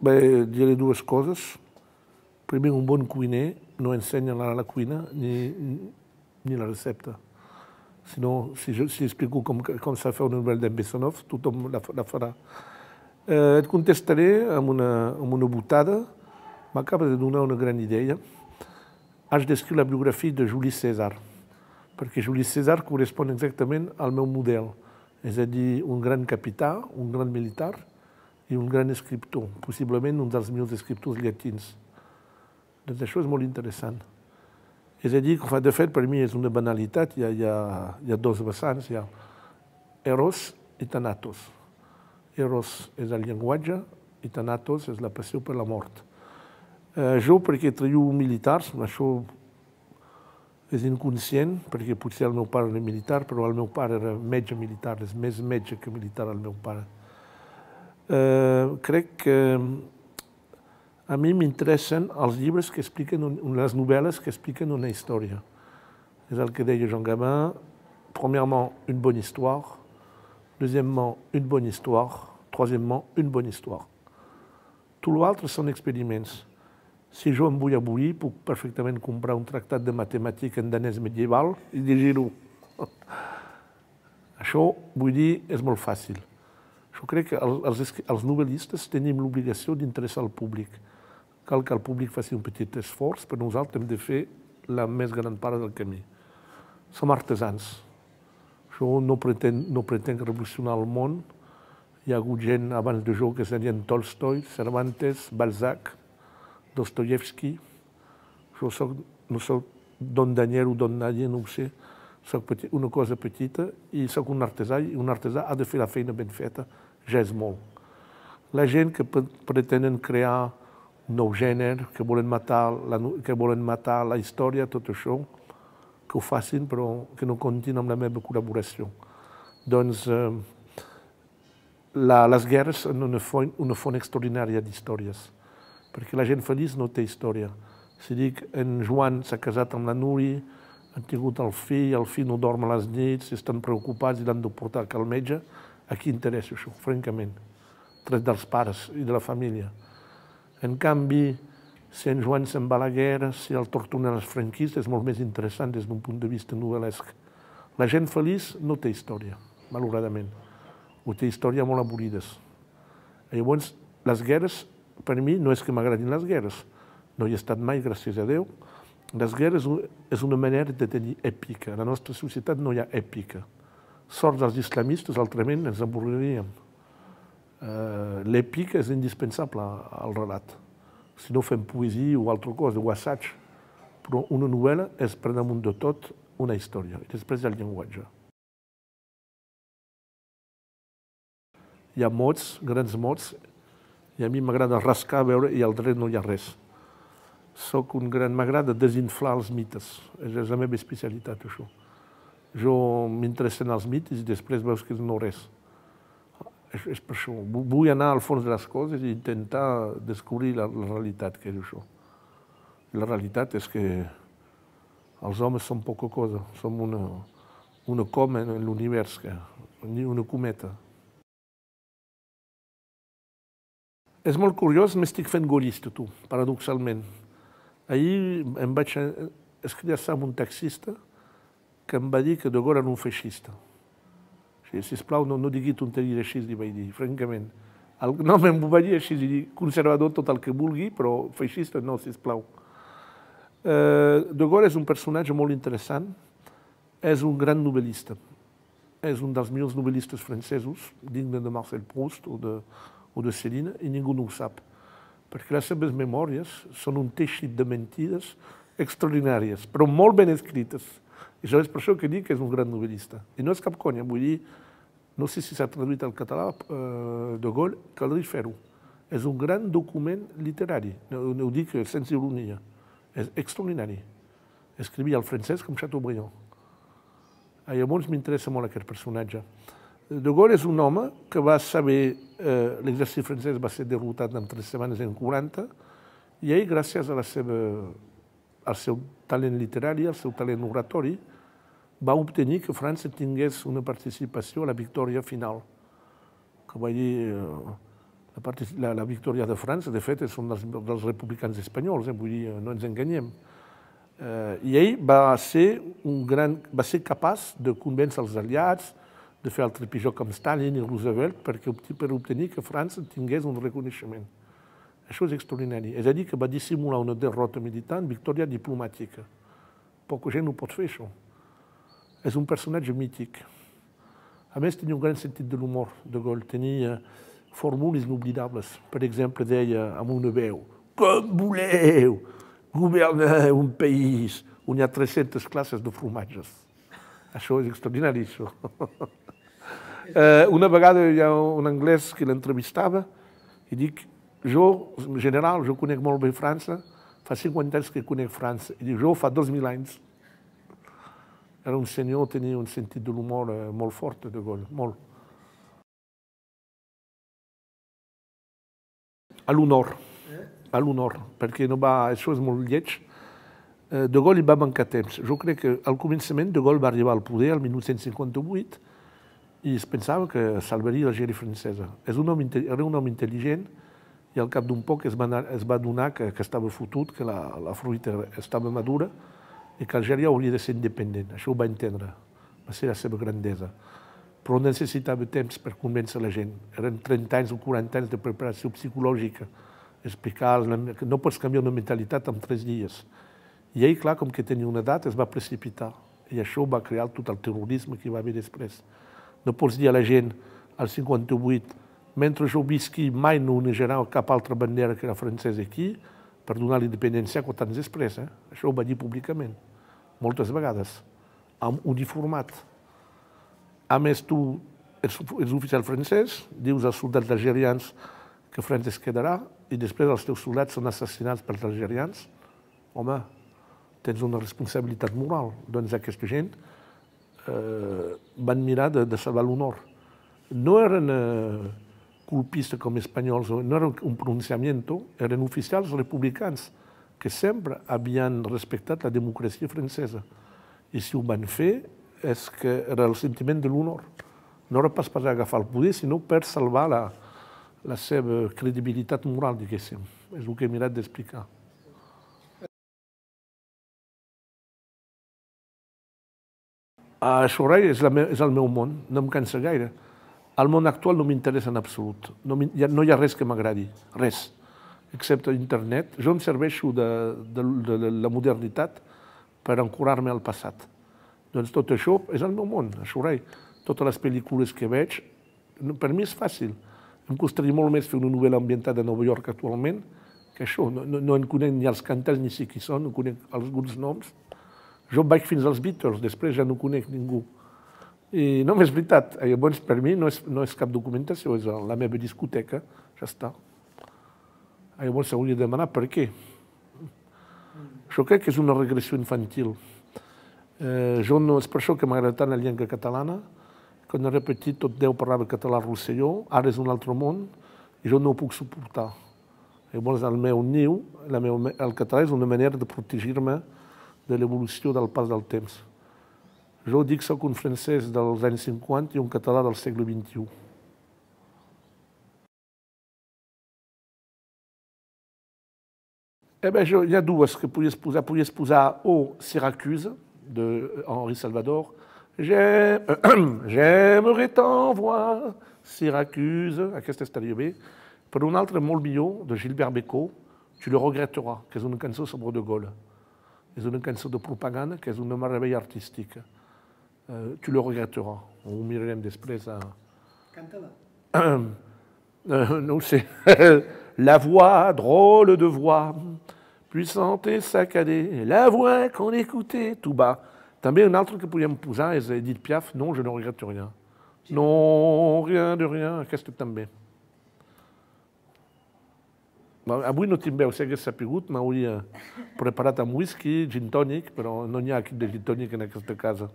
Bé, diré dues coses. Primer, un bon cuiner no ensenya la cuina ni la recepta. Sinó, si explico com s'ha de fer una novel·la d'en Bessonov, tothom la farà. Et contestaré amb una botada. M'acaba de donar una gran idea. Haig d'escriure la biografia de Juli César, perquè Juli César correspon exactament al meu model. És a dir, un gran capità, un gran militar i un gran escriptor, possiblement un dels millors escriptors llatins. Doncs això és molt interessant. És a dir, de fet, per mi és una banalitat, hi ha dos vessants, hi ha Eros i Thanatos. Eros és el llenguatge i Thanatos és la passió per la mort. Jo, perquè treballo militars, això és inconscient, perquè potser el meu pare era militar, però el meu pare era metge militar, és més metge que militar el meu pare. Crec que a mi m'interessen els llibres que expliquen, les novel·les que expliquen una història. És el que deia Jean Gabin. Premièrement, une bonne histoire. Deuxièmement, une bonne histoire. Troisièmement, une bonne histoire. Tot l'altre són experiments. Si jo em vull avorrir, puc perfectament comprar un tractat de matemàtica en danès medieval i llegir-ho. Això, vull dir, és molt fàcil. Jo crec que els novel·listes tenim l'obligació d'interessar el públic. Cal que el públic faci un petit esforç, però nosaltres hem de fer la més gran part del camí. Som artesans. Jo no pretenc revolucionar el món. Hi ha hagut gent abans de jo que serien Tolstoi, Cervantes, Balzac, Dostoyevsky. Jo no soc Don Daniel o Don Nadie, no ho sé. Soc una cosa petita i soc un artesà, i un artesà ha de fer la feina ben feta, ja és molt. La gent que pretenen crear un nou gènere, que volen matar la història, tot això, que ho facin, però que no comptin amb la meva col·laboració. Doncs les guerres són una font extraordinària d'històries, perquè la gent feliç no té història. Si dic en Joan s'ha casat amb la Nuri, han tingut el fill no dorm a les nits, estan preocupats i l'han de portar al metge, a qui interessa això, francament? Tret dels pares i de la família. En canvi, si en Joan se'n va a la guerra, si el torturen els franquistes, és molt més interessant des d'un punt de vista novel·lesc. La gent feliç no té història, malauradament. O té història molt avorrides. Llavors, les guerres, per mi, no és que m'agradin les guerres. No hi he estat mai, gràcies a Déu. Les guerres és una manera de tenir èpica. A la nostra societat no hi ha èpica. Sort dels islamistes, altrament ens avorriríem. L'èpica és indispensable al relat. Si no fem poesia o altra cosa, o assaig. Però una novel·la és, per damunt de tot, una història. I després hi ha el llenguatge. Hi ha mots, grans mots, i a mi m'agrada rascar, veure, i al dret no hi ha res. M'agrada desinflar els mites. És la meva especialitat, això. Jo m'interessen els mites i després veus que no res. És per això. Vull anar al fons de les coses i intentar descobrir la realitat, que és això. La realitat és que els homes són poca cosa. Som una coma en l'univers, una cometa. És molt curiós, m'estic fent gaullista, tu, paradoxalment. Ahir em vaig escriure amb un taxista que em va dir que de Gaulle era un feixista. Sisplau, no digui tonteries així, li vaig dir, francament. No, m'ho va dir així, conservador tot el que vulgui, però feixista no, sisplau. De Gaulle és un personatge molt interessant, és un gran novel·lista. És un dels millors novel·listes francesos, digne de Marcel Proust o de Céline, i ningú no ho sap. Perquè les seves memòries són un teixit de mentides extraordinàries, però molt ben escrites. I és per això que dic que és un gran novel·lista. I no és cap conya, vull dir, no sé si s'ha traduït al català, de Gaulle, caldria fer-ho. És un gran document literari, ho dic sense ironia. És extraordinari. Escrivia el francès com Chateaubriand. Llavors m'interessa molt aquest personatge. De Gaulle és un home que va saber, l'exèrcit francès va ser derrotat en 3 setmanes en 40, i ell, gràcies al seu talent literari, al seu talent oratori, va obtenir que França tingués una participació a la victòria final. Que va dir, La victòria de França, de fet, són dels republicans espanyols, vull dir, no ens enganyem. I ell va ser capaç de convèncer els aliats, de fer el trepitjor com Stalin i Roosevelt per obtenir que França tingués un reconeixement. Això és extraordinari. És a dir, que va dissimular una derrota militar en victòria diplomàtica. Poca gent ho pot fer, això. És un personatge mític. A més, tenia un gran sentit de l'humor, de Gaulle. Tenia fórmules inoblidables. Per exemple, deia amb una veu: «Com voleu governar un país on hi ha 300 classes de formatges». Això és extraordinari, això. Una vegada hi ha un anglès que l'entrevistava i dic: «Jo, general, jo conec molt bé França, fa 50 anys que conec França». I dic: «Jo fa 2000 anys». Era un senyor, tenia un sentit de l'humor molt fort, de Gaulle, molt. A l'honor, perquè això és molt lleig. De Gaulle va mancar temps. Jo crec que al començament de Gaulle va arribar al poder el 1958 i es pensava que salvaria l'Algèria francesa. Era un home intel·ligent i al cap d'un poc es va adonar que estava fotut, que la fruita estava madura i que Algèria hauria de ser independent. Això ho va entendre, va ser la seva grandesa. Però necessitava temps per convèncer la gent. Eren 30 anys o 40 anys de preparació psicològica, explicar que no pots canviar una mentalitat en 3 dies. I ell, clar, com que tenia una edat, es va precipitar. I això va crear tot el terrorisme que hi va haver després. No pots dir a la gent, al 58, mentre jo visqui mai no onejarà cap altra bandera que la francesa aquí, per donar l'independència 4 anys després. Això ho va dir públicament, moltes vegades, uniformat. A més, tu ets oficial francès, dius als soldats algerians que França es quedarà i després els teus soldats són assassinats pels algerians. Home, tens una responsabilitat moral. Doncs aquesta gent van mirar de salvar l'honor. No eren colpistes com espanyols, no era un pronunciamiento, eren oficials republicans que sempre havien respectat la democràcia francesa. I si ho van fer és que era el sentiment de l'honor. No era pas per agafar el poder, sinó per salvar la seva credibilitat moral, diguéssim. És el que he mirat d'explicar. Això és el meu món, no em cansa gaire. El món actual no m'interessa en absolut. No hi ha res que m'agradi, res, excepte internet. Jo em serveixo de la modernitat per ancorar-me al passat. Doncs tot això és el meu món, això res. Totes les pel·lícules que veig, per mi és fàcil. Em costaria molt més fer una novel·la ambientada a Nova York actualment que això. No en conec ni els cantants ni sé qui són, no conec alguns noms. Jo vaig fins als Beatles, després ja no conec ningú. I no és veritat, llavors per mi no és cap documentació, és la meva discoteca, ja està. Llavors s'hauria de demanar per què. Jo crec que és una regressió infantil. És per això que m'agrada tant la llengua catalana. Quan era petit tot Déu parlava català a Rosselló, ara és un altre món i jo no ho puc suportar. Llavors el meu niu, el català és una manera de protegir-me de l'evolució del pas del temps. Jo dic que soc un francès dels anys 50 i un català del segle XXI. Hi ha dues que podies posar. Podies posar o Syracuse, d'Henri Salvador. J'aimerais tant voir Syracuse, aquesta estaria bé. Per una altra molt millor, de Gilbert Bécaud, Tu le regretteras, que és una cançó sobre de Gaulle. És una cançó de propaganda que és una meravella artística. Tu le regretteras. Ho mirarem després a... Canta-la. No ho sé. La voix, drôle de voix, puissante et saccadée, la voix qu'on écoutait tout bas. També un altre que podríem posar és Edith Piaf, Non, je ne regrette rien. Non, rien de rien, aquesta també. Avui no tinc veu, si hagués sapigut, m'hauria preparat amb whisky, gin tònic, però no n'hi ha equip de gin tònic en aquesta casa.